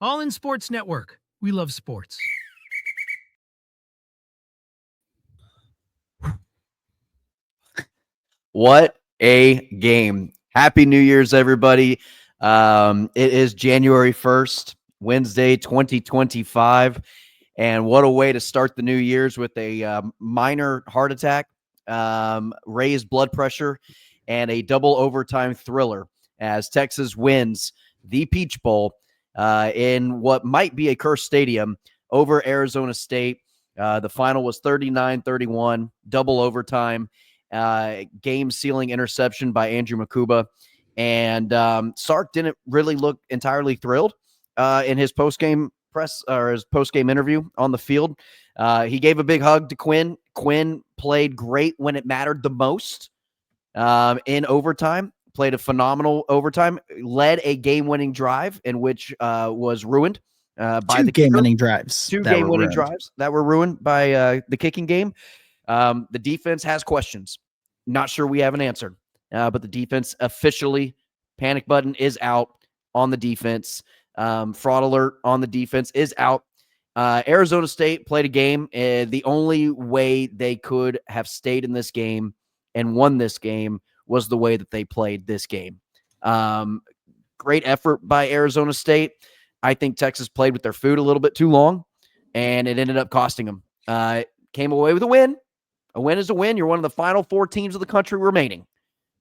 All in Sports Network. We love sports. What a game. Happy New Year's, everybody. It is January 1st, Wednesday, 2025. And what a way to start the New Year's with a minor heart attack, raised blood pressure, and a double overtime thriller as Texas wins the Peach Bowl in what might be a cursed stadium over Arizona State. The final was 39-31, double overtime. Game-sealing interception by Andrew Makuba. And Sark didn't really look entirely thrilled in his post-game press or his post-game interview on the field. He gave a big hug to Quinn. Quinn played great when it mattered the most in overtime. Played a phenomenal overtime. Led a game-winning drive in which was ruined by the game-winning drives. Two game-winning drives that were ruined by the kicking game. The defense has questions. Not sure we have an answer, but the defense officially, panic button is out on the defense. Fraud alert on the defense is out. Arizona State played a game. The only way they could have stayed in this game and won this game was the way that they played this game. Great effort by Arizona State. I think Texas played with their food a little bit too long, and it ended up costing them. Came away with a win. A win is a win. You're one of the final four teams of the country remaining.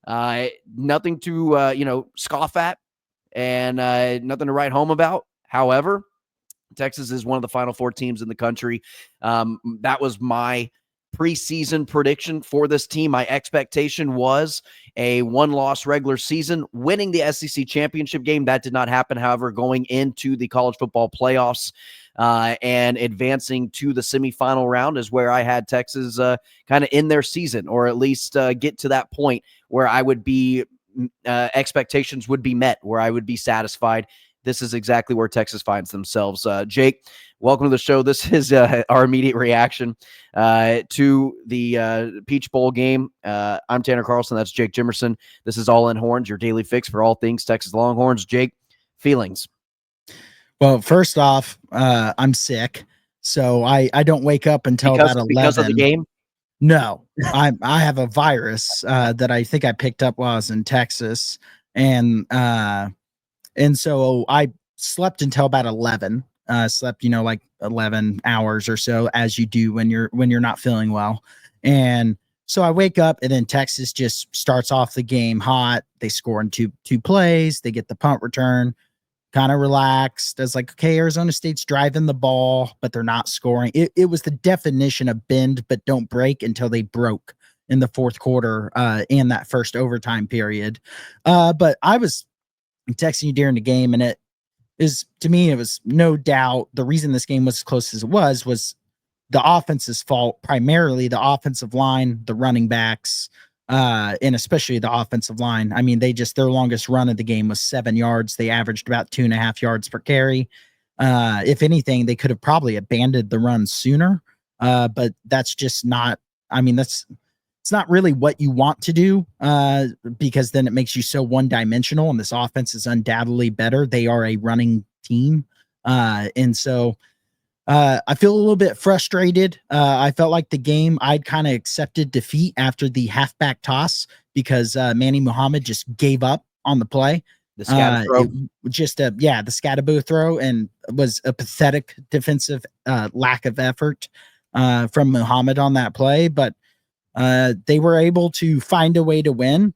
Nothing to, scoff at and nothing to write home about. However, Texas is one of the final four teams in the country. That was my preseason prediction for this team. My expectation was a one-loss regular season, winning the SEC championship game. That did not happen. However, going into the college football playoffs and advancing to the semifinal round is where I had Texas kind of in their season, or at least get to that point where I would be expectations would be met, where I would be satisfied. This is exactly where Texas finds themselves. Jake, welcome to the show. This is our immediate reaction to the Peach Bowl game. I'm Tanner Carlson. That's Jake Jimerson. This is All In Horns, your daily fix for all things Texas Longhorns. Jake, feelings? Well, first off, I'm sick, so I don't wake up until about 11. Because of the game? No, I have a virus that I think I picked up while I was in Texas, and so I slept until about 11. Slept, like 11 hours or so, as you do when you're not feeling well. And so I wake up, and then Texas just starts off the game hot. They score in two plays. They get the punt return, kind of relaxed. I was like, okay, Arizona State's driving the ball, but they're not scoring. It was the definition of bend but don't break until they broke in the fourth quarter in that first overtime period. But I was texting you during the game, and to me, it was no doubt the reason this game was as close as it was the offense's fault, primarily the offensive line, the running backs, and especially the offensive line. I mean, their longest run of the game was 7 yards. They averaged about 2.5 yards per carry. If anything, they could have probably abandoned the run sooner. But that's just not, it's not really what you want to do, because then it makes you so one-dimensional, and this offense is undoubtedly better. They are a running team. And so I feel a little bit frustrated. I felt like the game, I'd kind of accepted defeat after the halfback toss because Manny Muhammad just gave up on the play. The scatter throw. The Scatterbo throw, and was a pathetic defensive lack of effort from Muhammad on that play. But they were able to find a way to win.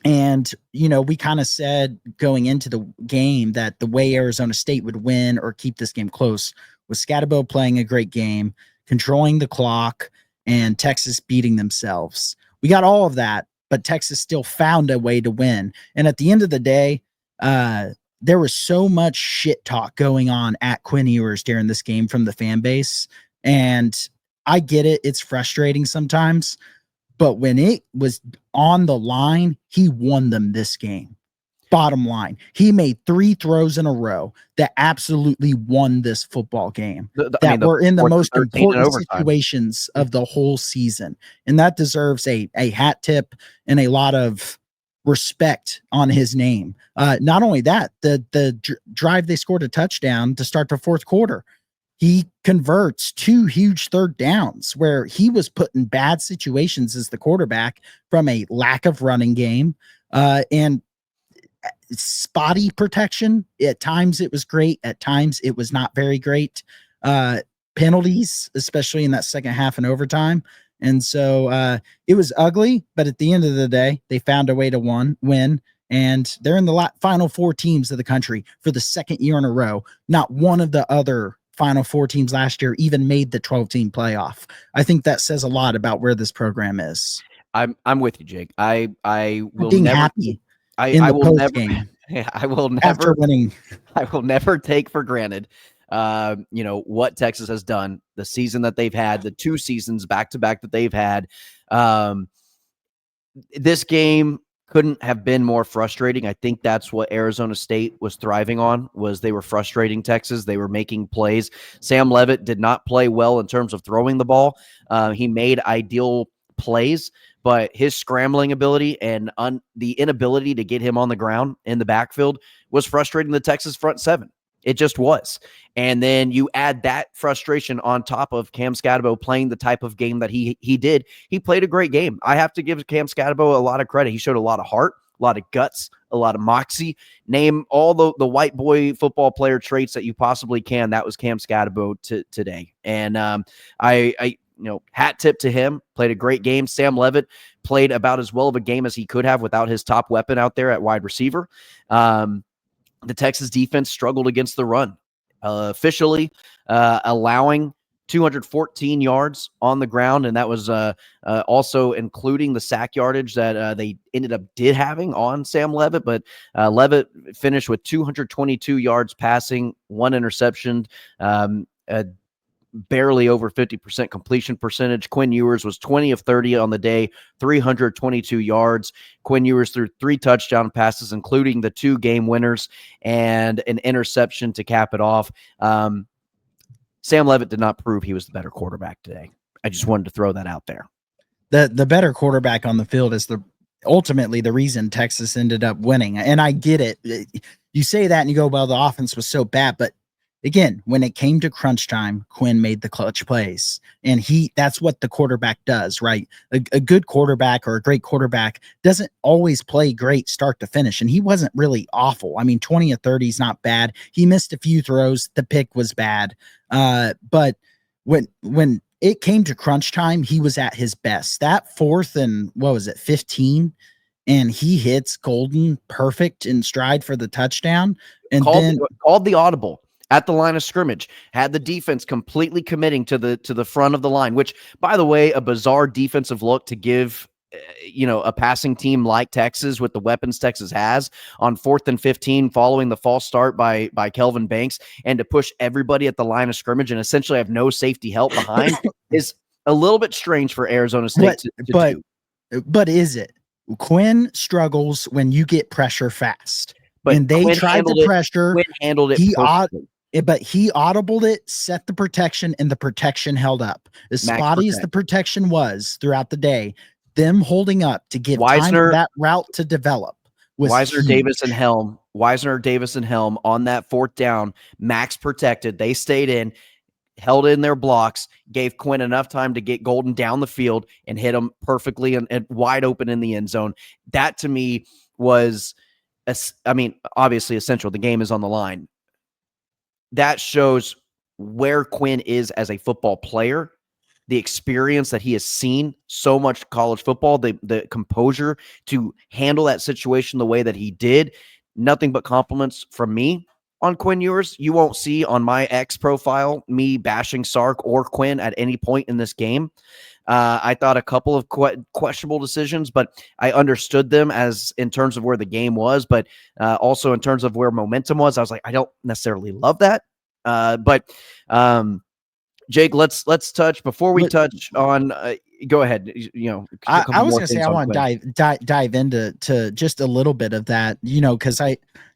And, we kind of said going into the game that the way Arizona State would win or keep this game close was Scatterbo playing a great game, controlling the clock, and Texas beating themselves. We got all of that, but Texas still found a way to win. And at the end of the day, there was so much shit talk going on at Quinn Ewers during this game from the fan base. And I get it. It's frustrating sometimes, but when it was on the line, he won them this game. Bottom line, he made 3 throws in a row that absolutely won this football game. Were in the most important situations of the whole season. And that deserves a hat tip and a lot of respect on his name. Not only that, the drive they scored a touchdown to start the fourth quarter, he converts 2 huge third downs where he was put in bad situations as the quarterback from a lack of running game and spotty protection. At times it was great, at times it was not very great. Penalties, especially in that second half and overtime. And so it was ugly, but at the end of the day, they found a way to win. And they're in the final 4 teams of the country for the second year in a row. Not one of the other final 4 teams last year even made the 12-team playoff. I think that says a lot about where this program is. I'm with you, Jake. I will being never happy I will post never game. Yeah, I will After never winning. I will never take for granted what Texas has done, the season that they've had, the 2 seasons back to back that they've had. This game couldn't have been more frustrating. I think that's what Arizona State was thriving on, was they were frustrating Texas. They were making plays. Sam Leavitt did not play well in terms of throwing the ball. He made ideal plays, but his scrambling ability and the inability to get him on the ground in the backfield was frustrating the Texas front 7. It just was. And then you add that frustration on top of Cam Scatabo playing the type of game that he did. He played a great game. I have to give Cam Scatabo a lot of credit. He showed a lot of heart, a lot of guts, a lot of moxie. Name all the white boy football player traits that you possibly can. That was Cam Scatabo today. And I hat tip to him. Played a great game. Sam Leavitt played about as well of a game as he could have without his top weapon out there at wide receiver. The Texas defense struggled against the run, officially allowing 214 yards on the ground, and that was also including the sack yardage that they did having on Sam Leavitt. But Leavitt finished with 222 yards passing, 1 interception, barely over 50% completion percentage. Quinn Ewers was 20 of 30 on the day, 322 yards. Quinn Ewers threw 3 touchdown passes, including the 2 game winners and an interception to cap it off. Sam Leavitt did not prove he was the better quarterback today. I just wanted to throw that out there. The better quarterback on the field is ultimately the reason Texas ended up winning. And I get it. You say that and you go, well, the offense was so bad, but again, when it came to crunch time, Quinn made the clutch plays, and that's what the quarterback does, right? A good quarterback or a great quarterback doesn't always play great start to finish, and he wasn't really awful. I mean, 20 of 30 is not bad. He missed a few throws. The pick was bad. But when it came to crunch time, he was at his best. That 4th and 15, and he hits Golden perfect in stride for the touchdown, and called the audible at the line of scrimmage, had the defense completely committing to the front of the line, which, by the way, a bizarre defensive look to give a passing team like Texas with the weapons Texas has on 4th and 15 following the false start by Kelvin Banks, and to push everybody at the line of scrimmage and essentially have no safety help behind is a little bit strange for Arizona State to do. But is it? Quinn struggles when you get pressure fast. But and they Quinn tried to pressure. Quinn handled it perfectly. But he audibled it, set the protection, and the protection held up. As spotty as the protection was throughout the day, them holding up to give time for that route to develop was Wisner, huge. Davis, and Helm on that 4th down, max protected. They stayed in, held in their blocks, gave Quinn enough time to get Golden down the field and hit him perfectly and wide open in the end zone. That, to me, was, obviously essential. The game is on the line. That shows where Quinn is as a football player, the experience that he has seen so much college football, the composure to handle that situation the way that he did. Nothing but compliments from me on Quinn Ewers. You won't see on my X profile me bashing Sark or Quinn at any point in this game. I thought a couple of questionable decisions, but I understood them as in terms of where the game was, but also in terms of where momentum was. I was like, I don't necessarily love that. But Jake, let's touch before we touch on. Go ahead. I was going to say I want to dive into just a little bit of that. Because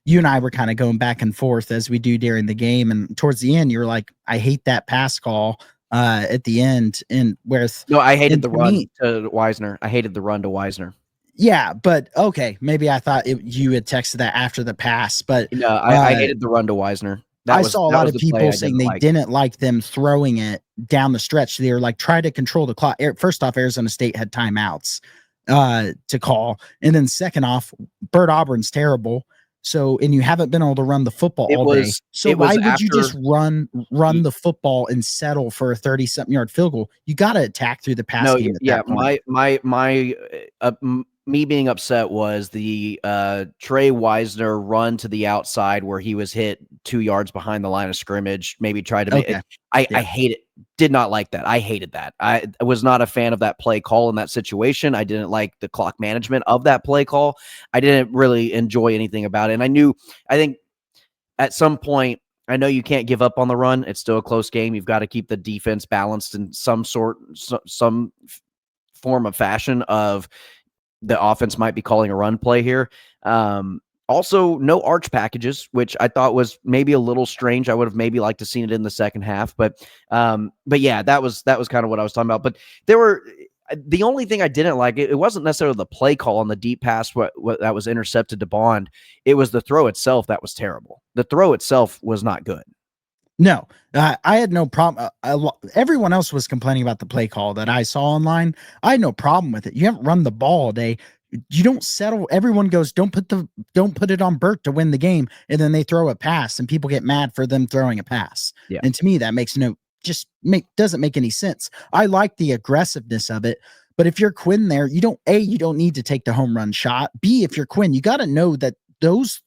you and I were kind of going back and forth as we do during the game, and towards the end, you're like, I hate that pass call at the end, and I hated the run to Wisner. Yeah, but okay, maybe I thought you had texted that after the pass, but No, I hated the run to Wisner. I saw a That lot was of the play people I saying didn't they like. didn't like them throwing it down the stretch. They were like, try to control the clock. First off, Arizona State had timeouts to call. And then second off, Bert Auburn's terrible. So, and you haven't been able to run the football It all day. was So it was why would you just after run the football and settle for a 30-something yard field goal? You got to attack through the pass No, game at yeah, that point. me being upset was the Trey Wisner run to the outside where he was hit 2 yards behind the line of scrimmage, maybe tried to make Okay. it. I Yeah. hate it. Did not like that. I hated that. I was not a fan of that play call in that situation. I didn't like the clock management of that play call. I didn't really enjoy anything about it. And I think at some point, I know you can't give up on the run. It's still a close game. You've got to keep the defense balanced in some form of fashion of the offense might be calling a run play here. Also, no arch packages, which I thought was maybe a little strange. I would have maybe liked to seen it in the second half, but yeah, that was kind of what I was talking about. But the only thing I didn't like, it wasn't necessarily the play call on the deep pass what that was intercepted to Bond. It was the throw itself that was terrible. The throw itself was not good. No, I had no problem. Everyone else was complaining about the play call that I saw online. I had no problem with it. You haven't run the ball all day. You don't settle. Everyone goes, don't put it on Burt to win the game, and then they throw a pass, and people get mad for them throwing a pass. Yeah. And to me, that doesn't make any sense. I like the aggressiveness of it, but if you're Quinn there, you don't need to take the home run shot. B, if you're Quinn, you got to know that those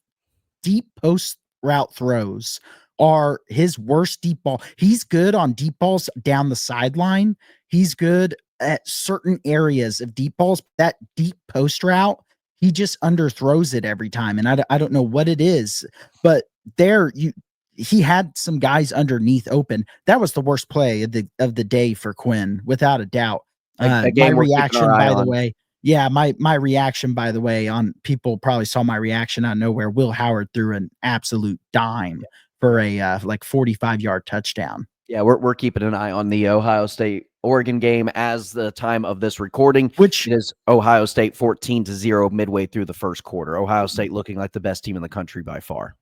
deep post route throws are his worst deep ball. He's good on deep balls down the sideline. He's good at certain areas of deep balls. That deep post route, he just underthrows it every time. And I don't know what it is, but he had some guys underneath open. That was the worst play of the day for Quinn, without a doubt. A game we're keeping our eye on. Yeah, my reaction, by the way, on people probably saw my reaction out of nowhere. Will Howard threw an absolute dime for a 45-yard touchdown. Yeah, we're keeping an eye on the Ohio State Oregon game as the time of this recording, which it is Ohio State 14-0 midway through the first quarter. Ohio State looking like the best team in the country by far.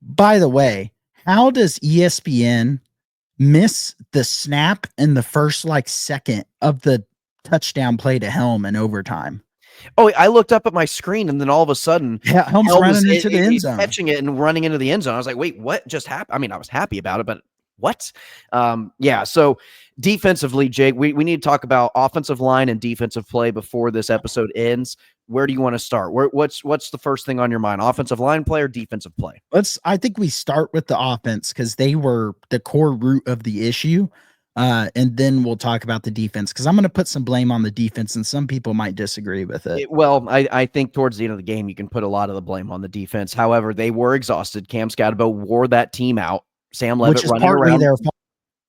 By the way, how does ESPN miss the snap in the first second of the touchdown play to Helm in overtime? Oh, I looked up at my screen, and then all of a sudden, Helm's running into the end zone, catching it and running into the end zone. I was like, "Wait, what just happened?" I mean, I was happy about it, but what? Yeah. So defensively, Jake, we need to talk about offensive line and defensive play before this episode ends. Where do you want to start? What's the first thing on your mind? Offensive line play or defensive play? I think we start with the offense because they were the core root of the issue. And then we'll talk about the defense because I'm going to put some blame on the defense, and some people might disagree with it. Well, I think towards the end of the game, you can put a lot of the blame on the defense. However, they were exhausted. Cam Scatterbo wore that team out. Sam Levitt running around,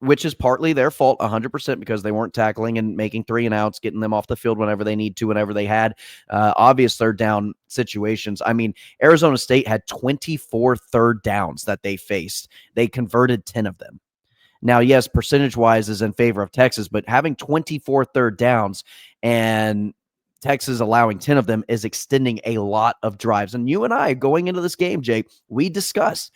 which is partly their fault, 100%, because they weren't tackling and making 3 and outs, getting them off the field whenever they need to, whenever they had obvious third down situations. I mean, Arizona State had 24 third downs that they faced. They converted 10 of them. Now, yes, percentage-wise is in favor of Texas, but having 24 third downs and Texas allowing 10 of them is extending a lot of drives. And you and I, going into this game, Jake, we discussed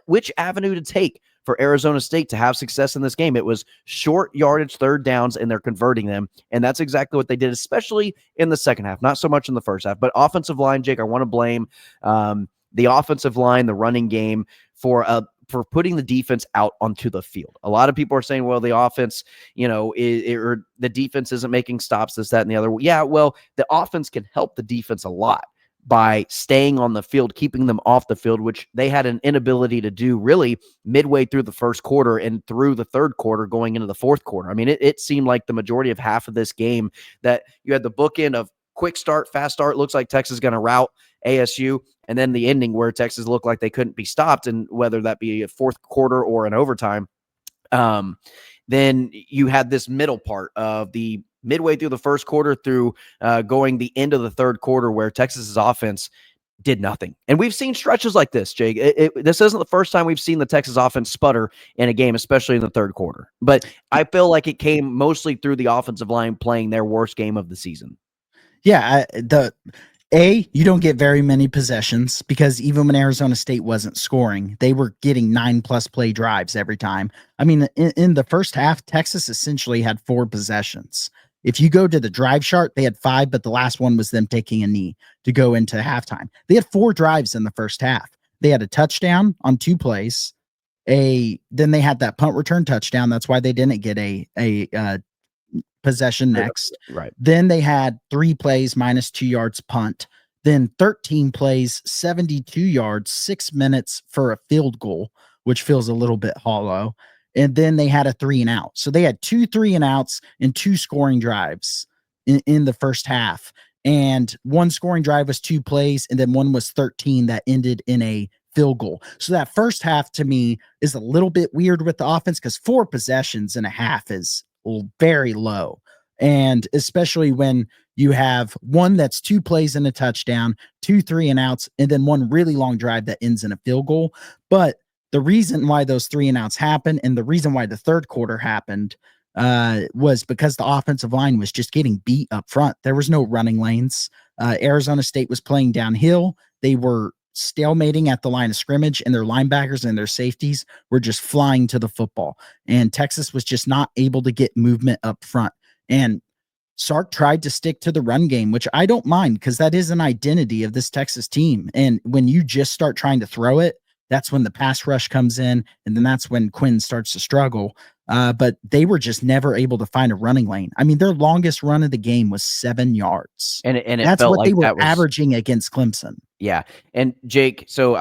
which avenue to take for Arizona State to have success in this game. It was short yardage third downs, and they're converting them. And that's exactly what they did, especially in the second half, not so much in the first half. But offensive line, Jake, I want to blame the offensive line, the running game, for putting the defense out onto the field. A lot of people are saying, well, the offense, or the defense isn't making stops, this, that, and the other. Yeah, well, the offense can help the defense a lot by staying on the field, keeping them off the field, which they had an inability to do really midway through the first quarter and through the third quarter going into the fourth quarter. I mean, it seemed like the majority of half of this game that you had the bookend of quick start, fast start. Looks like Texas is going to rout ASU, and then the ending where Texas looked like they couldn't be stopped, and whether that be a fourth quarter or an overtime. Then you had this middle part of the midway through the first quarter through going the end of the third quarter where Texas's offense did nothing. And we've seen stretches like this, Jake. This isn't the first time we've seen the Texas offense sputter in a game, especially in the third quarter. But I feel like it came mostly through the offensive line playing their worst game of the season. Yeah, you don't get very many possessions because even when Arizona State wasn't scoring, they were getting 9+ play drives every time. I mean, in the first half, Texas essentially had 4 possessions. If you go to the drive chart, they had 5, but the last one was them taking a knee to go into halftime. They had 4 drives in the first half. They had a touchdown on 2 plays. Then they had that punt return touchdown. That's why they didn't get a possession next. Right. Then they had 3 plays minus 2 yards punt. Then 13 plays, 72 yards, 6 minutes for a field goal, which feels a little bit hollow. And then they had a 3 and out. So they had 2 3 and outs and 2 scoring drives in the first half. And one scoring drive was 2 plays, and then one was 13 that ended in a field goal. So that first half to me is a little bit weird with the offense because 4 possessions in a half is very low. And especially when you have one that's 2 plays and a touchdown, 2 3 and outs, and then one really long drive that ends in a field goal. But the reason why those 3 and outs happened and the reason why the third quarter happened was because the offensive line was just getting beat up front. There was no running lanes. Arizona State was playing downhill. They were stalemating at the line of scrimmage, and their linebackers and their safeties were just flying to the football. And Texas was just not able to get movement up front. And Sark tried to stick to the run game, which I don't mind because that is an identity of this Texas team. And when you just start trying to throw it, that's when the pass rush comes in, and then that's when Quinn starts to struggle. But they were just never able to find a running lane. I mean, their longest run of the game was 7 yards. And it That's felt what like they were that was averaging against Clemson. Yeah. And Jake, so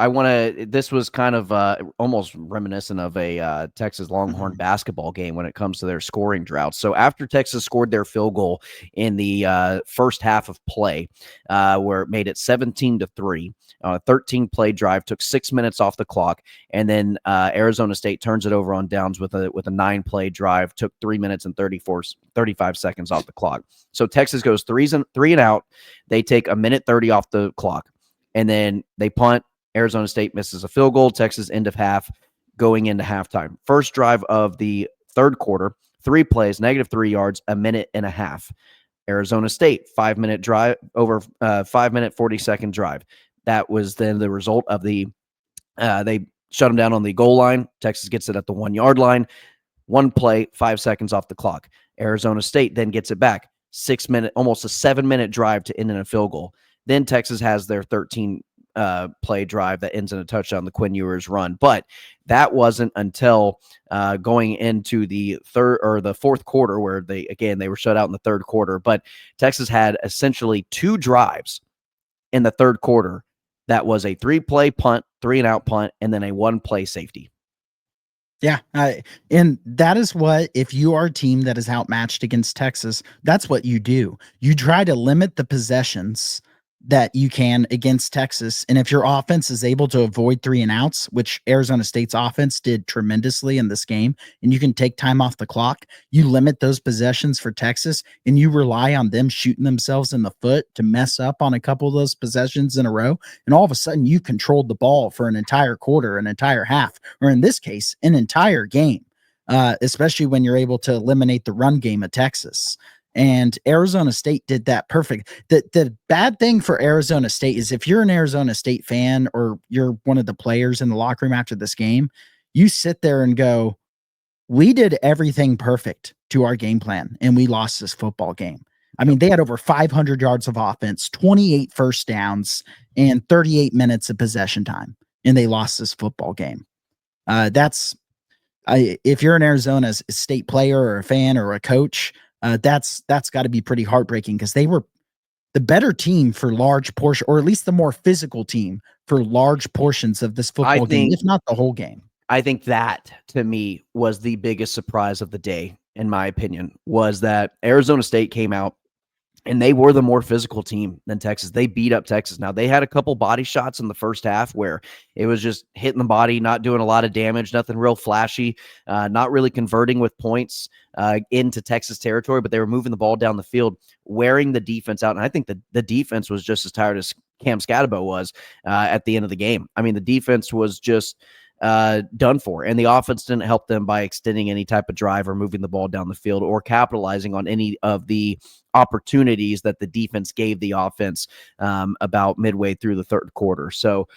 this was kind of almost reminiscent of a Texas Longhorn basketball game when it comes to their scoring drought. So after Texas scored their field goal in the first half of play, where it made it 17-3, a 13 play drive, took 6 minutes off the clock. And then Arizona State turns it over on downs with a 9 play drive, took 3 minutes and 35 seconds off the clock. So Texas goes 3 and out. They take a minute 30 off the clock. And then they punt. Arizona State misses a field goal. Texas end of half going into halftime. First drive of the third quarter, 3 plays, -3 yards, a minute and a half. Arizona State, 5-minute drive, over 5-minute, 40-second drive. That was then the result of they shut them down on the goal line. Texas gets it at the 1-yard line. 1 play, 5 seconds off the clock. Arizona State then gets it back. 6-minute, almost a 7-minute drive to end in a field goal. Then Texas has their 13 play drive that ends in a touchdown, the Quinn Ewers run. But that wasn't until going into the fourth quarter where they were shut out in the third quarter. But Texas had essentially 2 drives in the third quarter. That was a 3-play punt, 3-and-out punt, and then a 1-play safety. Yeah. And that is what, if you are a team that is outmatched against Texas, that's what you do. You try to limit the possessions that you can against Texas. And if your offense is able to avoid 3 and outs, which Arizona State's offense did tremendously in this game, and you can take time off the clock, you limit those possessions for Texas, and you rely on them shooting themselves in the foot to mess up on a couple of those possessions in a row. And all of a sudden you controlled the ball for an entire quarter, an entire half, or in this case, an entire game, especially when you're able to eliminate the run game of Texas. And Arizona State did that perfect. The bad thing for Arizona State is if you're an Arizona State fan or you're one of the players in the locker room after this game, you sit there and go, we did everything perfect to our game plan and we lost this football game. I mean, they had over 500 yards of offense, 28 first downs, and 38 minutes of possession time, and they lost this football game. If you're an Arizona State player or a fan or a coach, that's got to be pretty heartbreaking because they were the better team for large portion, or at least the more physical team for large portions of this football game, if not the whole game. I think that, to me, was the biggest surprise of the day, in my opinion, was that Arizona State came out and they were the more physical team than Texas. They beat up Texas. Now, they had a couple body shots in the first half where it was just hitting the body, not doing a lot of damage, nothing real flashy, not really converting with points into Texas territory, but they were moving the ball down the field, wearing the defense out. And I think the defense was just as tired as Cam Scatabo was at the end of the game. I mean, the defense was just done for. And the offense didn't help them by extending any type of drive or moving the ball down the field or capitalizing on any of the opportunities that the defense gave the offense about midway through the third quarter. So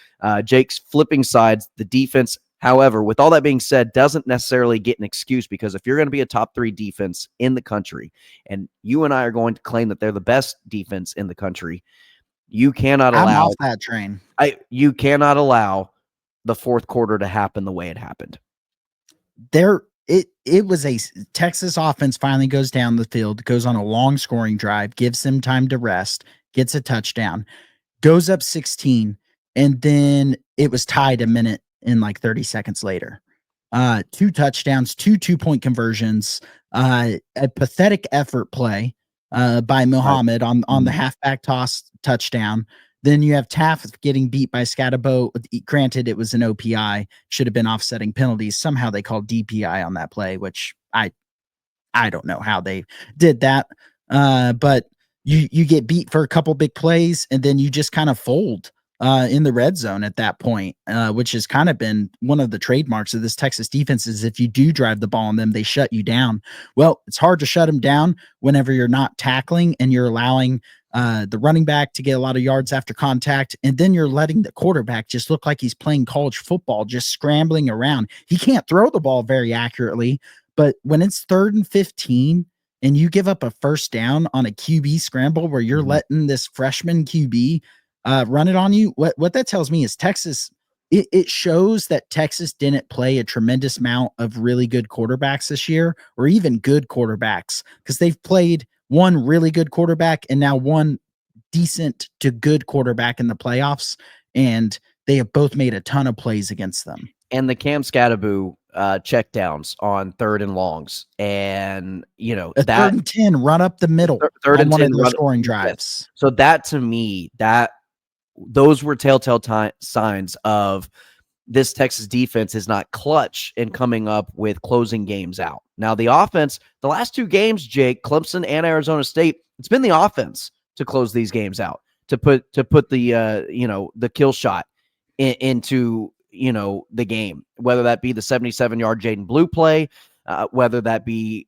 Jake's flipping sides, the defense, however, with all that being said, doesn't necessarily get an excuse, because if you're going to be a top 3 defense in the country, and you and I are going to claim that they're the best defense in the country, you cannot I'm allow off that train. you cannot allow the fourth quarter to happen the way it happened. It was a Texas offense finally goes down the field, goes on a long scoring drive, gives them time to rest, gets a touchdown, goes up 16, and then it was tied a minute and like 30 seconds later. 2 touchdowns, 2 2-point conversions, a pathetic effort play by Muhammad on the halfback toss touchdown. Then you have Taft getting beat by Scatabo. Granted, it was an OPI, should have been offsetting penalties. Somehow they called DPI on that play, which I don't know how they did that. But you get beat for a couple big plays, and then you just kind of fold in the red zone at that point, which has kind of been one of the trademarks of this Texas defense is if you do drive the ball on them, they shut you down. Well, it's hard to shut them down whenever you're not tackling and you're allowing the running back to get a lot of yards after contact, and then you're letting the quarterback just look like he's playing college football, just scrambling around. He can't throw the ball very accurately, but when it's 3rd and 15 and you give up a first down on a QB scramble where you're letting this freshman QB run it on you, what that tells me is Texas, it shows that Texas didn't play a tremendous amount of really good quarterbacks this year, or even good quarterbacks, because they've played one really good quarterback and now one decent to good quarterback in the playoffs, and they have both made a ton of plays against them. And the Cam Scattaboo check downs on 3rd and longs, and that 3rd and 10 run up the middle, 3rd and one 10 of their scoring drives. So that, to me, those were telltale signs of this Texas defense is not clutch in coming up with closing games out. Now, the offense, the last 2 games, Jake, Clemson and Arizona State, it's been the offense to close these games out, to put the the kill shot into the game, whether that be the 77-yard Jaden Blue play, whether that be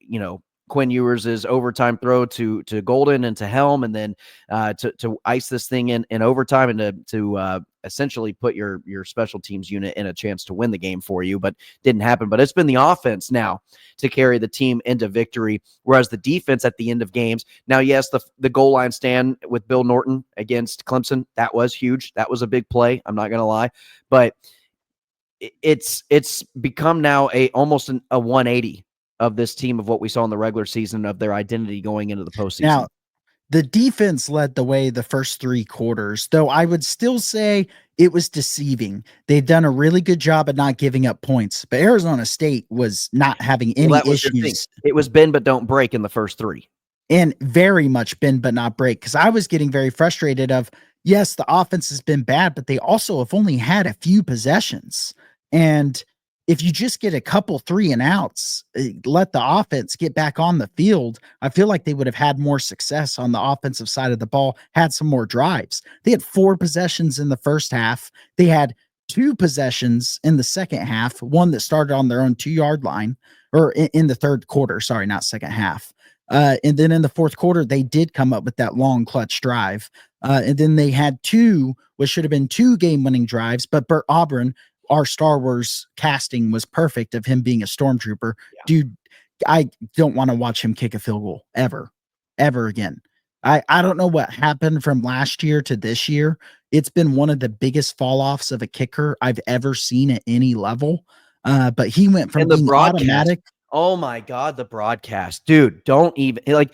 Quinn Ewers' overtime throw to Golden and to Helm, and then to ice this thing in overtime, and to essentially put your special teams unit in a chance to win the game for you, but didn't happen. But it's been the offense now to carry the team into victory, whereas the defense at the end of games. Now, yes, the goal line stand with Bill Norton against Clemson, that was huge. That was a big play. I'm not going to lie, but it's become now almost a 180 of this team of what we saw in the regular season, of their identity going into the postseason. Now, the defense led the way the first 3 quarters, though I would still say it was deceiving. They've done a really good job at not giving up points, but Arizona State was not having any issues. It was bend but don't break in the first 3. And very much bend but not break, because I was getting very frustrated of, yes, the offense has been bad, but they also have only had a few possessions. And if you just get a couple 3 and outs, let the offense get back on the field, I feel like they would have had more success on the offensive side of the ball, had some more drives. They had 4 possessions in the first half. They had 2 possessions in the second half, one that started on their own 2-yard line, or in the third quarter, sorry, not second half. And then in the fourth quarter, they did come up with that long clutch drive. And then they had 2, which should have been 2 game-winning drives, but Bert Auburn, our Star Wars casting was perfect of him being a stormtrooper. Yeah. Dude, I don't want to watch him kick a field goal ever again. I don't know what happened from last year to this year. It's been one of the biggest fall offs of a kicker I've ever seen at any level. But he went from being automatic. Oh my God, the broadcast, dude, don't even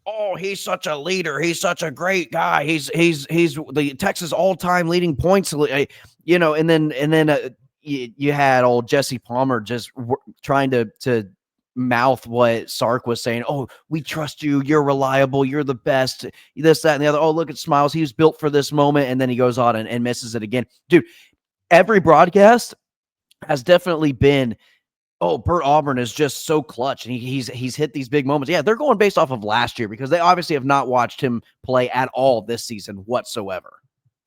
oh, he's such a leader. He's such a great guy. He's the Texas all-time leading points, and then you had old Jesse Palmer just trying to mouth what Sark was saying. Oh, we trust you. You're reliable. You're the best. This, that, and the other. Oh, look at Smiles. He was built for this moment. And then he goes on and misses it again. Dude, every broadcast has definitely been, oh, Bert Auburn is just so clutch, and he's hit these big moments. Yeah, they're going based off of last year, because they obviously have not watched him play at all this season whatsoever.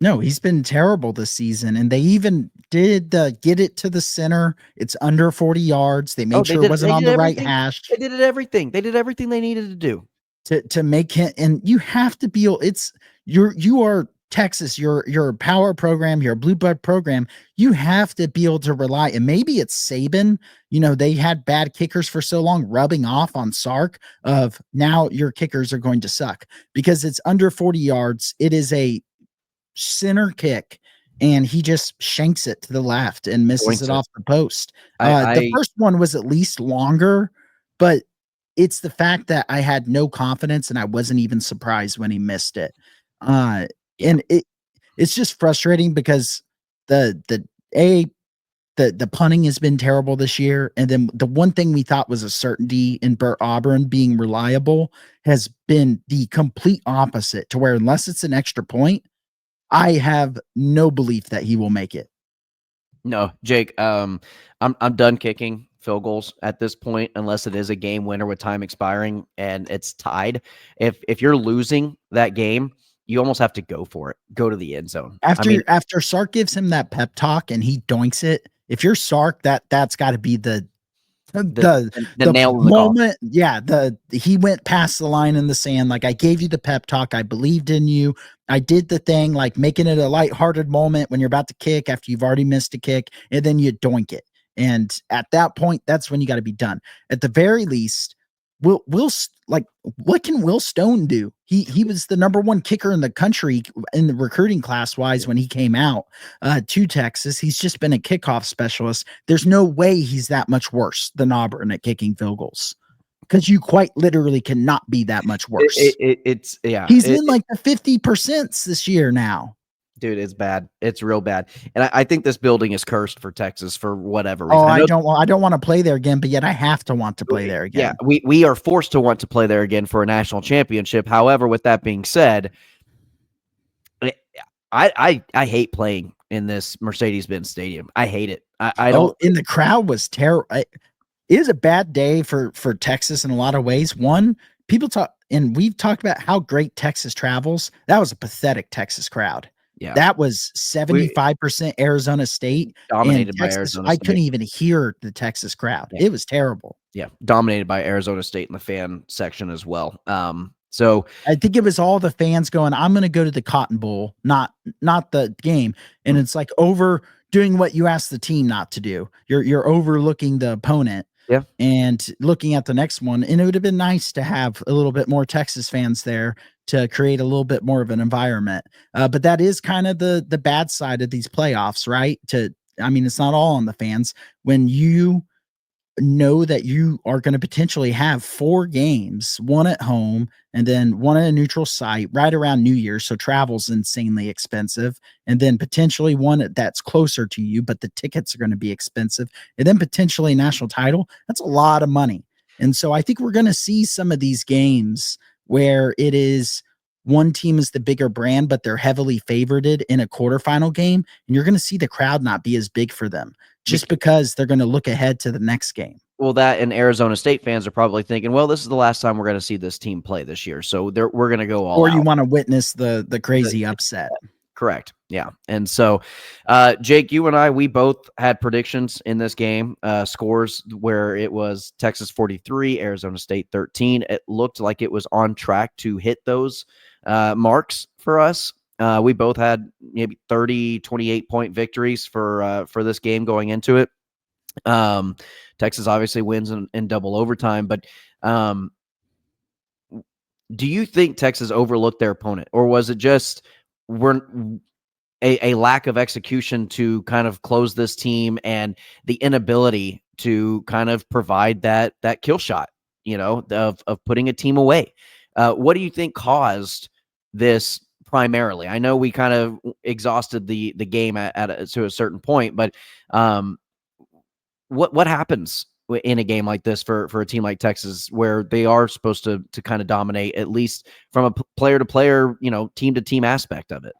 No, he's been terrible this season, and they even did the get it to the center. It's under 40 yards. They Oh, made sure it wasn't they on did the right everything. hash They did everything. They did everything they needed to do. to make him. And you have to be. You are Texas. You're a power program. You're a blue blood program. You have to be able to rely. And maybe it's Saban. They had bad kickers for so long, rubbing off on Sark. Of now your kickers are going to suck because it's under 40 yards. It is a center kick, and he just shanks it to the left and misses Points it it. off the post. The I first one was at least longer, but it's the fact that I had no confidence and I wasn't even surprised when he missed it. Yeah. And it's just frustrating because the a the punting has been terrible this year, and then the one thing we thought was a certainty in Burt Auburn being reliable has been the complete opposite, to where unless it's an extra point, I have no belief that he will make it. No, Jake, I'm done kicking field goals at this point unless it is a game winner with time expiring and it's tied. If you're losing that game, you almost have to go for it. Go to the end zone. After Sark gives him that pep talk and he doinks it, if you're Sark, that's got to be the nail in the moment. Yeah, he went past the line in the sand. Like, I gave you the pep talk. I believed in you. I did the thing, like making it a lighthearted moment when you're about to kick after you've already missed a kick, and then you doink it. And at that point, that's when you got to be done. At the very least, what can Will Stone do? He was the number one kicker in the country in the recruiting class wise when he came out to Texas. He's just been a kickoff specialist. There's no way he's that much worse than Auburn at kicking field goals, because you quite literally cannot be that much worse. He's in like the 50% this year now. Dude, it's bad. It's real bad. And I think this building is cursed for Texas for whatever Oh, reason. I don't want to play there again, but yet I have to want to play there again. Yeah, we are forced to want to play there again for a national championship. However, with that being said, I hate playing in this Mercedes-Benz Stadium. I hate it. I don't. And the crowd was terrible. It is a bad day for Texas in a lot of ways. One, people talk, and we've talked about how great Texas travels. That was a pathetic Texas crowd. Yeah, that was 75% Arizona State, dominated by Arizona State. I couldn't even hear the Texas crowd. Yeah. It was terrible. Yeah, dominated by Arizona State in the fan section as well. So I think it was all the fans going, I'm going to go to the Cotton Bowl, not the game. And it's like over doing what you asked the team not to do. You're overlooking the opponent. Yeah. And looking at the next one. And it would have been nice to have a little bit more Texas fans there to create a little bit more of an environment. But that is kind of the bad side of these playoffs, right? It's not all on the fans. When you know that you are going to potentially have 4 games, one at home and then one at a neutral site right around New Year's, so travel's insanely expensive, and then potentially one that's closer to you, but the tickets are going to be expensive, and then potentially a national title. That's a lot of money. And so I think we're going to see some of these games where it is one team is the bigger brand, but they're heavily favored in a quarterfinal game, and you're going to see the crowd not be as big for them, just because they're going to look ahead to the next game. Well, that and Arizona State fans are probably thinking, well, this is the last time we're going to see this team play this year. So we're going to go all out. Or you want to witness the crazy upset. Correct. Yeah. And so, Jake, you and I, we both had predictions in this game, scores where it was Texas 43, Arizona State 13. It looked like it was on track to hit those marks for us. We both had maybe 30, 28-point victories for this game going into it. Texas obviously wins in double overtime, but do you think Texas overlooked their opponent, or was it just a lack of execution to kind of close this team and the inability to kind of provide that kill shot, of putting a team away? What do you think caused this primarily? I know we kind of exhausted the game to a certain point, but what happens in a game like this for a team like Texas, where they are supposed to kind of dominate, at least from a player to player, team to team aspect of it?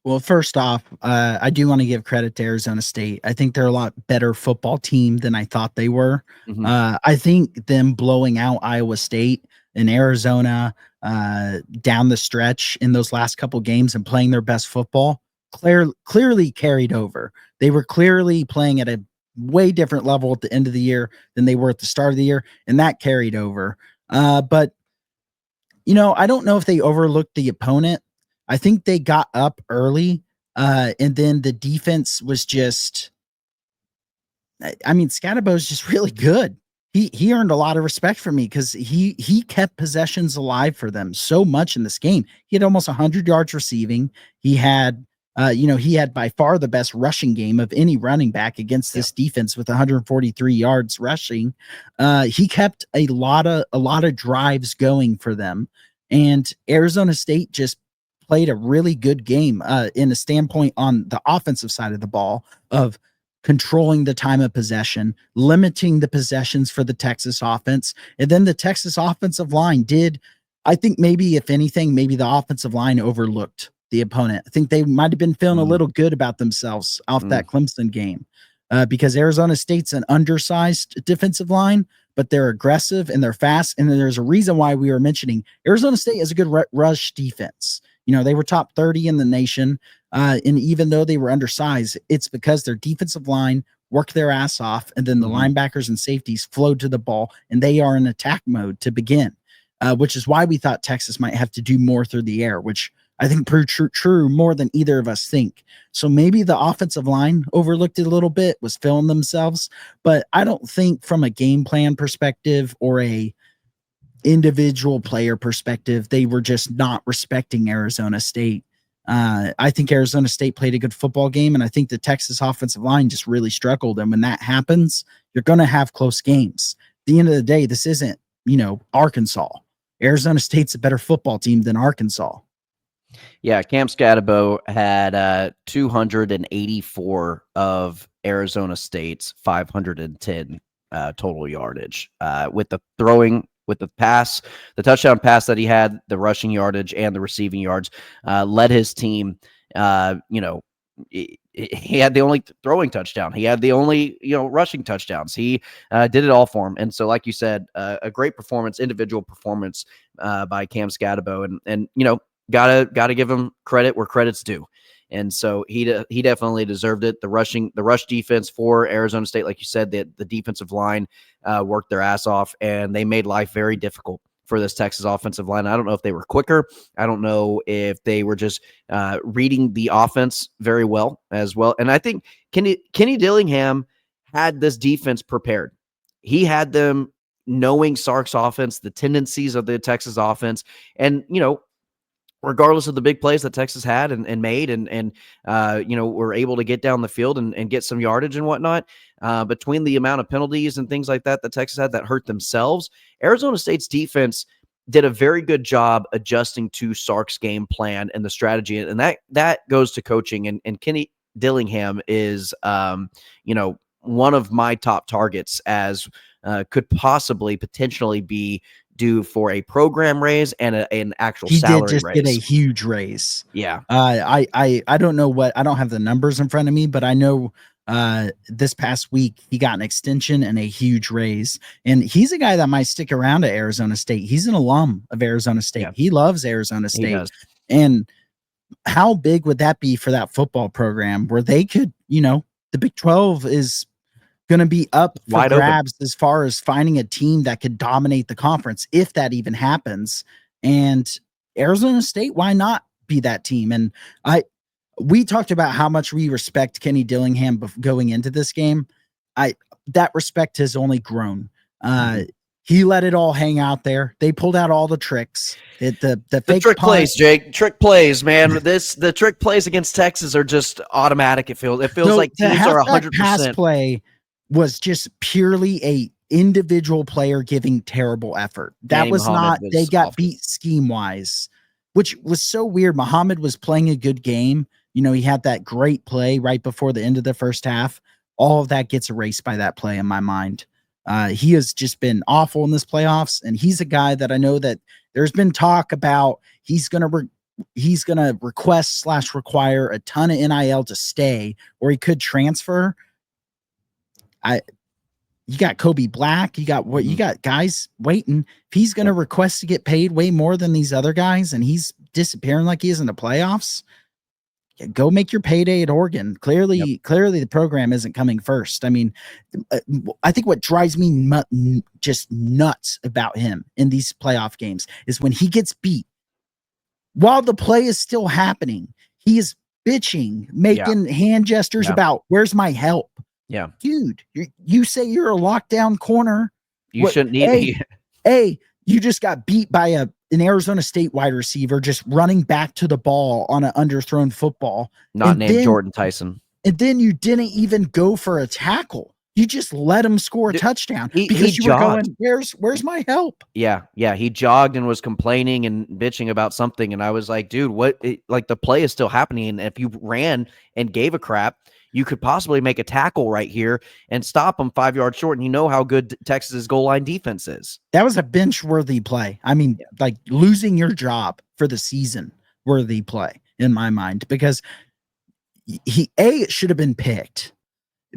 Well, first off, I do want to give credit to Arizona State. I think they're a lot better football team than I thought they were. Mm-hmm. I think them blowing out Iowa State and Arizona down the stretch in those last couple games and playing their best football clearly carried over. They were clearly playing at a way different level at the end of the year than they were at the start of the year, and that carried over. But I don't know if they overlooked the opponent. I think they got up early, and then the defense was just. I mean, Scadabo's just really good. He earned a lot of respect from me because he kept possessions alive for them so much in this game. He had almost 100 yards receiving. He had he had by far the best rushing game of any running back against this defense with 143 yards rushing. He kept a lot of drives going for them, and Arizona State just played a really good game in a standpoint on the offensive side of the ball of controlling the time of possession, limiting the possessions for the Texas offense. And then the Texas offensive line I think maybe if anything, maybe the offensive line overlooked the opponent. I think they might have been feeling a little good about themselves off that Clemson game because Arizona State's an undersized defensive line, but they're aggressive and they're fast. And there's a reason why we were mentioning Arizona State has a good rush defense. They were top 30 in the nation. And even though they were undersized, it's because their defensive line worked their ass off, and then the linebackers and safeties flowed to the ball, and they are in attack mode to begin, which is why we thought Texas might have to do more through the air, which I think proved true more than either of us think. So maybe the offensive line overlooked it a little bit, was feeling themselves, but I don't think from a game plan perspective or a individual player perspective, they were just not respecting Arizona State. I think Arizona State played a good football game, and I think the Texas offensive line just really struggled. And when that happens, you're going to have close games. At the end of the day, this isn't, Arkansas. Arizona State's a better football team than Arkansas. Yeah, Cam Scadabo had 284 of Arizona State's 510 total yardage with the throwing. With the pass, the touchdown pass that he had, the rushing yardage and the receiving yards, led his team. He had the only throwing touchdown. He had the only, rushing touchdowns. He did it all for him. And so, like you said, a great performance, individual performance by Cam Scadabo. And gotta give him credit where credit's due. And so he definitely deserved it. The rush defense for Arizona State, like you said, the defensive line worked their ass off, and they made life very difficult for this Texas offensive line. I don't know if they were quicker. I don't know if they were just reading the offense very well as well. And I think Kenny Dillingham had this defense prepared. He had them knowing Sark's offense, the tendencies of the Texas offense, and regardless of the big plays that Texas had and made and were able to get down the field and get some yardage and whatnot, between the amount of penalties and things like that Texas had that hurt themselves, Arizona State's defense did a very good job adjusting to Sark's game plan and the strategy. And that goes to coaching. And Kenny Dillingham is, one of my top targets as could potentially be due for a program raise and an actual salary raise. He did just get a huge raise. Yeah. I don't know I don't have the numbers in front of me, but I know this past week he got an extension and a huge raise. And he's a guy that might stick around at Arizona State. He's an alum of Arizona State. Yeah. He loves Arizona State. And how big would that be for that football program where they could, the Big 12 is going to be up for wide grabs open as far as finding a team that could dominate the conference, if that even happens. And Arizona State, why not be that team? And we talked about how much we respect Kenny Dillingham going into this game. That respect has only grown. He let it all hang out there. They pulled out all the tricks. The fake trick plays, Jake. Trick plays, man. The trick plays against Texas are just automatic. It feels like teams are 100%. Pass play was just purely a individual player giving terrible effort. That was not. They got beat scheme wise, which was so weird. Muhammad was playing a good game. He had that great play right before the end of the first half. All of that gets erased by that play in my mind. He has just been awful in this playoffs, and he's a guy that I know that there's been talk about he's going to request/require a ton of NIL to stay, or he could transfer. you got Kobe Black, you got what you got guys waiting. If he's going to request to get paid way more than these other guys and he's disappearing like he is in the playoffs, go make your payday at Oregon. Clearly the program isn't coming first. I mean, I think what drives me just nuts about him in these playoff games is when he gets beat while the play is still happening, he is bitching, making hand gestures about where's my help. Yeah. Dude, you say you're a lockdown corner. You shouldn't need Hey, you just got beat by an Arizona State wide receiver just running back to the ball on an underthrown football. Not named Jordan Tyson. And then you didn't even go for a tackle. You just let him score a touchdown because you were going, where's my help? Yeah. He jogged and was complaining and bitching about something. And I was like, dude, like the play is still happening. And if you ran and gave a crap, you could possibly make a tackle right here and stop them 5 yards short. And you know how good Texas's goal line defense is. That was a bench worthy play. I mean, like losing your job for the season worthy play in my mind, because it should have been picked.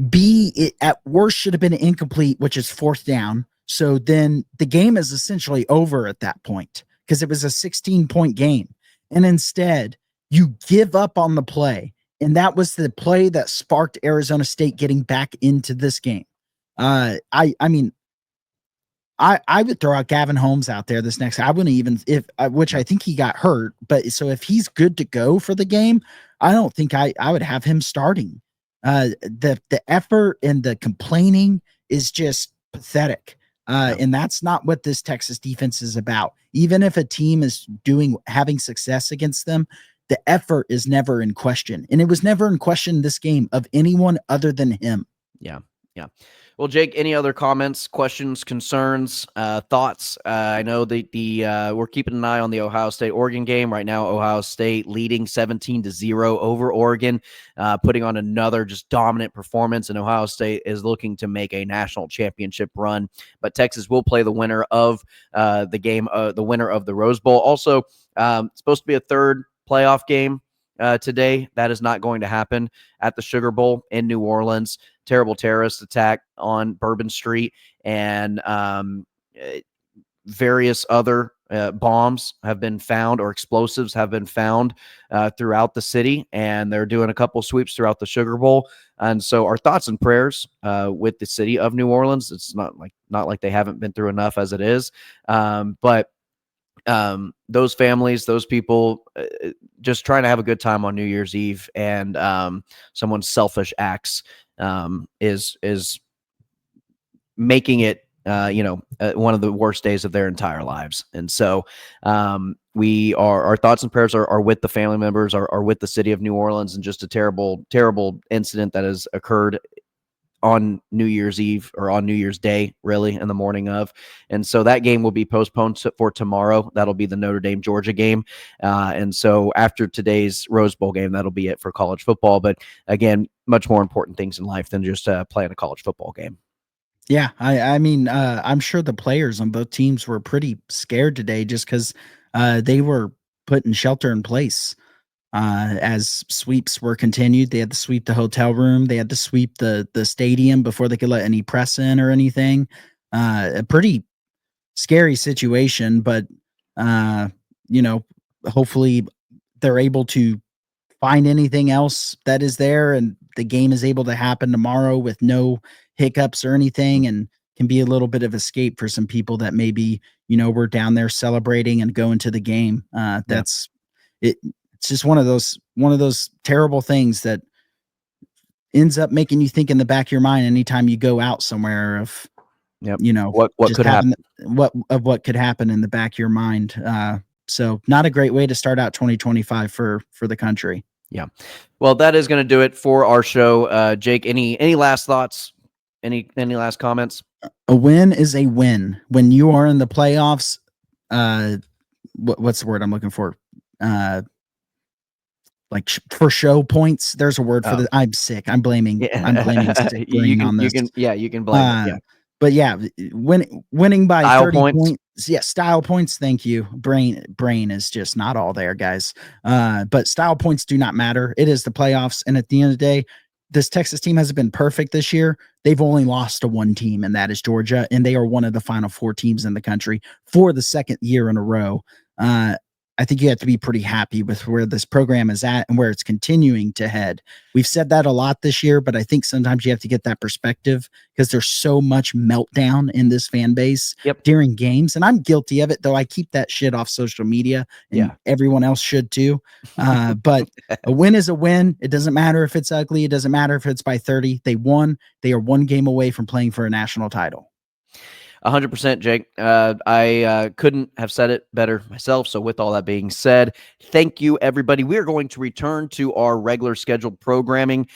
B, it at worst should have been incomplete, which is 4th down. So then the game is essentially over at that point because it was a 16-point game. And instead, you give up on the play. And that was the play that sparked Arizona State getting back into this game. I mean, I would throw out Gavin Holmes out there this next. I wouldn't even which I think he got hurt. But so if he's good to go for the game, I don't think I would have him starting. The effort and the complaining is just pathetic. And that's not what this Texas defense is about. Even if a team is having success against them, the effort is never in question. And it was never in question in this game of anyone other than him. Yeah. Well, Jake, any other comments, questions, concerns, thoughts? I know we're keeping an eye on the Ohio State-Oregon game right now. Ohio State leading 17-0 over Oregon, putting on another just dominant performance. And Ohio State is looking to make a national championship run. But Texas will play the winner of the game, the winner of the Rose Bowl. Also, supposed to be a third playoff game today. That is not going to happen at the Sugar Bowl in New Orleans. Terrible terrorist attack on Bourbon Street, and various other bombs have been found, or explosives have been found throughout the city, and they're doing a couple sweeps throughout the Sugar Bowl. And so our thoughts and prayers with the city of New Orleans. It's not like they haven't been through enough as it is, but those families, those people, just trying to have a good time on New Year's Eve, and someone's selfish acts is making it one of the worst days of their entire lives. And so our thoughts and prayers are with the family members, are with the city of New Orleans, and just a terrible incident that has occurred on New Year's Eve, or on New Year's Day, really, in the morning of. And so that game will be postponed for tomorrow. That'll be the Notre Dame Georgia game. And so after today's Rose Bowl game, that'll be it for college football. But again, much more important things in life than just playing a college football game. Yeah, I mean, I'm sure the players on both teams were pretty scared today, just because they were put in shelter in place. As sweeps were continued, they had to sweep the hotel room. They had to sweep the stadium before they could let any press in or anything. A pretty scary situation, but hopefully they're able to find anything else that is there, and the game is able to happen tomorrow with no hiccups or anything, and can be a little bit of escape for some people that maybe, were down there celebrating and going to the game. That's it. It's just one of those terrible things that ends up making you think in the back of your mind anytime you go out somewhere of, what could happen, what could happen in the back of your mind. So not a great way to start out 2025 for the country. Yeah. Well, that is going to do it for our show. Jake, any last thoughts? Any last comments? A win is a win when you are in the playoffs. What's the word I'm looking for? Like for show points. There's a word for that. I'm sick. I'm blaming sick brain on this. You can blame it. Yeah. But yeah, winning by style 30 points. Yeah, style points. Thank you. Brain is just not all there, guys. But style points do not matter. It is the playoffs, and at the end of the day, this Texas team hasn't been perfect this year. They've only lost to one team, and that is Georgia, and they are one of the Final Four teams in the country for the second year in a row. I think you have to be pretty happy with where this program is at and where it's continuing to head. We've said that a lot this year, but I think sometimes you have to get that perspective because there's so much meltdown in this fan base during games. And I'm guilty of it, though I keep that shit off social media, and everyone else should too. But a win is a win. It doesn't matter if it's ugly. It doesn't matter if it's by 30. They won. They are one game away from playing for a national title. 100%, Jake. I couldn't have said it better myself. So with all that being said, thank you, everybody. We are going to return to our regular scheduled programming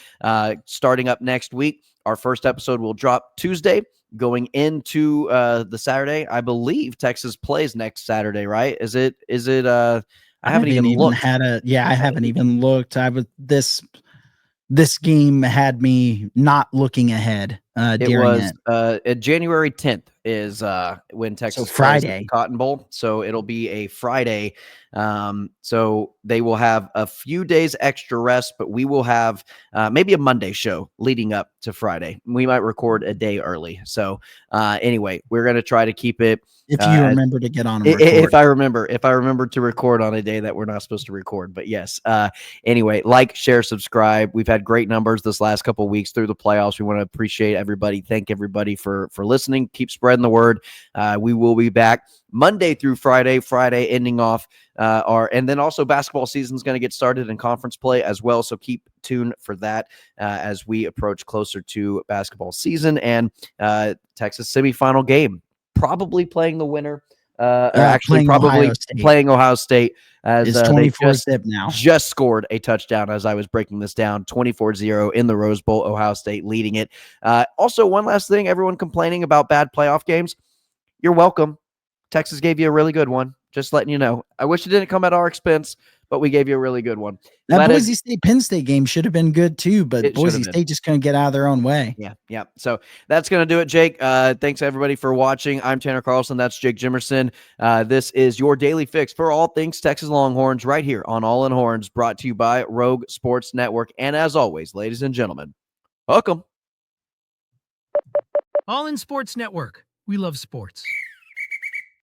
starting up next week. Our first episode will drop Tuesday. Going into the Saturday, I believe Texas plays next Saturday, right? Is it? I haven't even looked. I haven't even looked. This game had me not looking ahead. January 10th is when Texas Friday plays the Cotton Bowl. So it'll be a Friday. So they will have a few days extra rest, but we will have maybe a Monday show leading up to Friday. We might record a day early. So anyway, we're going to try to keep it. If you remember to get on and record. If I remember to record on a day that we're not supposed to record, but yes. Anyway, like, share, subscribe. We've had great numbers this last couple of weeks through the playoffs. We want to appreciate everybody. Thank everybody for listening. Keep spreading the word. We will be back Monday through Friday ending off and then also basketball season is going to get started in conference play as well. So keep tuned for that as we approach closer to basketball season and Texas semifinal game. Probably playing the winner, playing Ohio State as they just scored a touchdown as I was breaking this down, 24-0 in the Rose Bowl, Ohio State leading it. Also, one last thing, everyone complaining about bad playoff games, you're welcome. Texas gave you a really good one. Just letting you know. I wish it didn't come at our expense, but we gave you a really good one. That Boise State-Penn State game should have been good too, but Boise State just couldn't get out of their own way. Yeah. So that's going to do it, Jake. Thanks, everybody, for watching. I'm Tanner Carlson. That's Jake Jimerson. This is your daily fix for all things Texas Longhorns right here on All in Horns, brought to you by Rogue Sports Network. And as always, ladies and gentlemen, welcome. All in Sports Network. We love sports.